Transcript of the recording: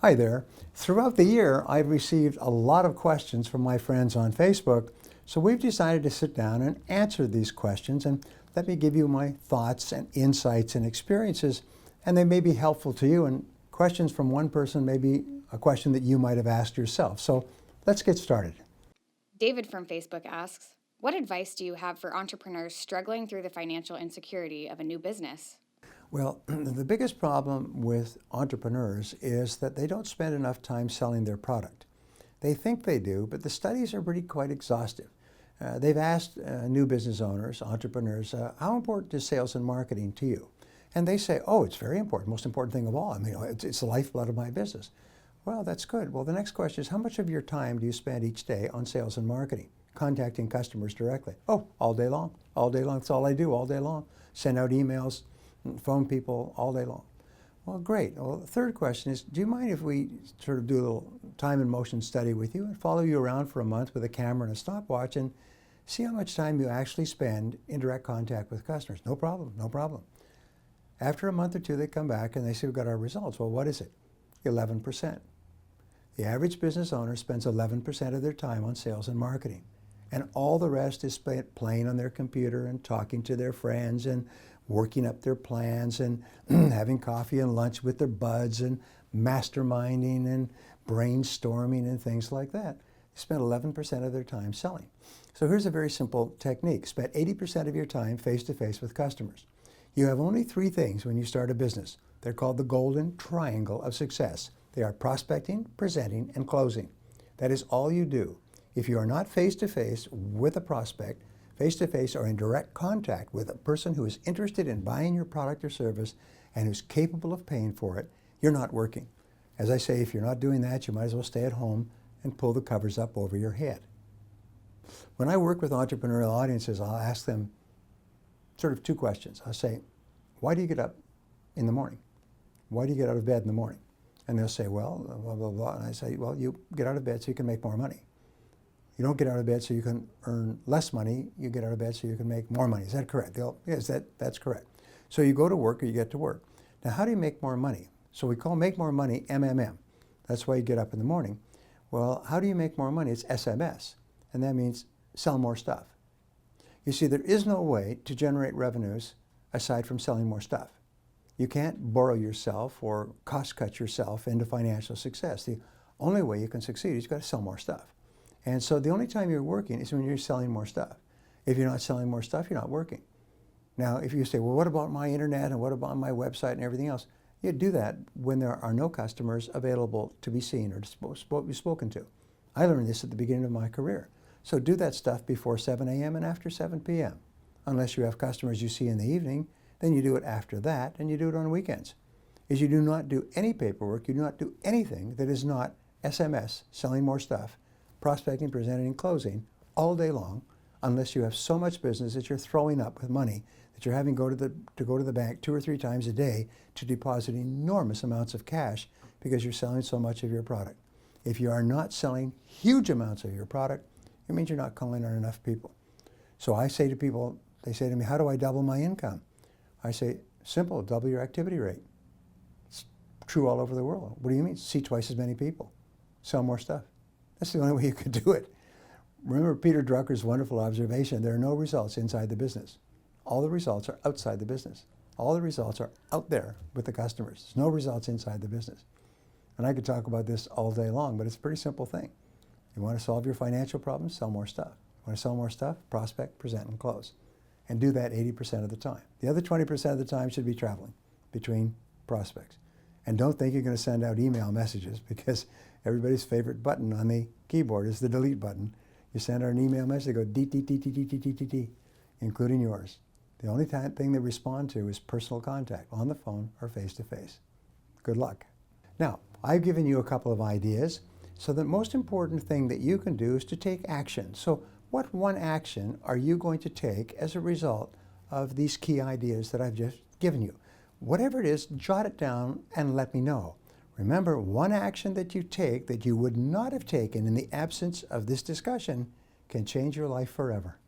Hi there. Throughout the year, I've received a lot of questions from my friends on Facebook, so we've decided to sit down and answer these questions, and let me give you my thoughts and insights and experiences, and they may be helpful to you, and questions from one person may be a question that you might have asked yourself. So let's get started. David from Facebook asks, what advice do you have for entrepreneurs struggling through the financial insecurity of a new business? Well, the biggest problem with entrepreneurs is that they don't spend enough time selling their product. They think they do, but the studies are really quite exhaustive. They've asked new business owners, entrepreneurs, how important is sales and marketing to you? And they say, oh, it's very important, most important thing of all. I mean, it's the lifeblood of my business. Well, that's good. Well, the next question is, how much of your time do you spend each day on sales and marketing, contacting customers directly? Oh, all day long. All day long. That's all I do, all day long. Send out emails, phone people all day long. Well, great. Well, the third question is, do you mind if we sort of do a little time and motion study with you and follow you around for a month with a camera and a stopwatch and see how much time you actually spend in direct contact with customers? No problem, no problem. After a month or two, they come back and they say, we've got our results. Well, what is it? 11%. The average business owner spends 11% of their time on sales and marketing. And all the rest is spent playing on their computer and talking to their friends and working up their plans and having coffee and lunch with their buds and masterminding and brainstorming and things like that. They spend 11% of their time selling. So here's a very simple technique. Spend 80% of your time face-to-face with customers. You have only three things when you start a business. They're called the golden triangle of success. They are prospecting, presenting, and closing. That is all you do. If you are not face-to-face with a prospect, face-to-face or in direct contact with a person who is interested in buying your product or service and who's capable of paying for it, you're not working. As I say, if you're not doing that, you might as well stay at home and pull the covers up over your head. When I work with entrepreneurial audiences, I'll ask them sort of two questions. I'll say, why do you get up in the morning? Why do you get out of bed in the morning? And they'll say, well, blah, blah, blah. And I say, well, you get out of bed so you can make more money. You don't get out of bed so you can earn less money. You get out of bed so you can make more money. Is that correct? Yes, that's correct. So you go to work or you get to work. Now, how do you make more money? So we call make more money MMM. That's why you get up in the morning. Well, how do you make more money? It's SMS. And that means sell more stuff. You see, there is no way to generate revenues aside from selling more stuff. You can't borrow yourself or cost cut yourself into financial success. The only way you can succeed is you've got to sell more stuff. And so the only time you're working is when you're selling more stuff. If you're not selling more stuff, you're not working. Now, if you say, well, what about my internet and what about my website and everything else? You do that when there are no customers available to be seen or to be spoken to. I learned this at the beginning of my career. So do that stuff before 7 a.m. and after 7 p.m. Unless you have customers you see in the evening, then you do it after that and you do it on weekends. Is you do not do any paperwork, you do not do anything that is not SMS, selling more stuff, prospecting, presenting, and closing all day long, unless you have so much business that you're throwing up with money that you're having to go to the bank 2 or 3 times a day to deposit enormous amounts of cash because you're selling so much of your product. If you are not selling huge amounts of your product, it means you're not calling on enough people. So I say to people, they say to me, how do I double my income? I say, simple, double your activity rate. It's true all over the world. What do you mean? See twice as many people. Sell more stuff. That's the only way you could do it. Remember Peter Drucker's wonderful observation, there are no results inside the business. All the results are outside the business. All the results are out there with the customers. There's no results inside the business. And I could talk about this all day long, but it's a pretty simple thing. You want to solve your financial problems, sell more stuff. You want to sell more stuff, prospect, present, and close. And do that 80% of the time. The other 20% of the time should be traveling between prospects. And don't think you're going to send out email messages because everybody's favorite button on the keyboard is the delete button. You send out an email message, they go D, including yours. The only thing they respond to is personal contact on the phone or face-to-face. Good luck. Now, I've given you a couple of ideas. So the most important thing that you can do is to take action. So what one action are you going to take as a result of these key ideas that I've just given you? Whatever it is, jot it down and let me know. Remember, one action that you take that you would not have taken in the absence of this discussion can change your life forever.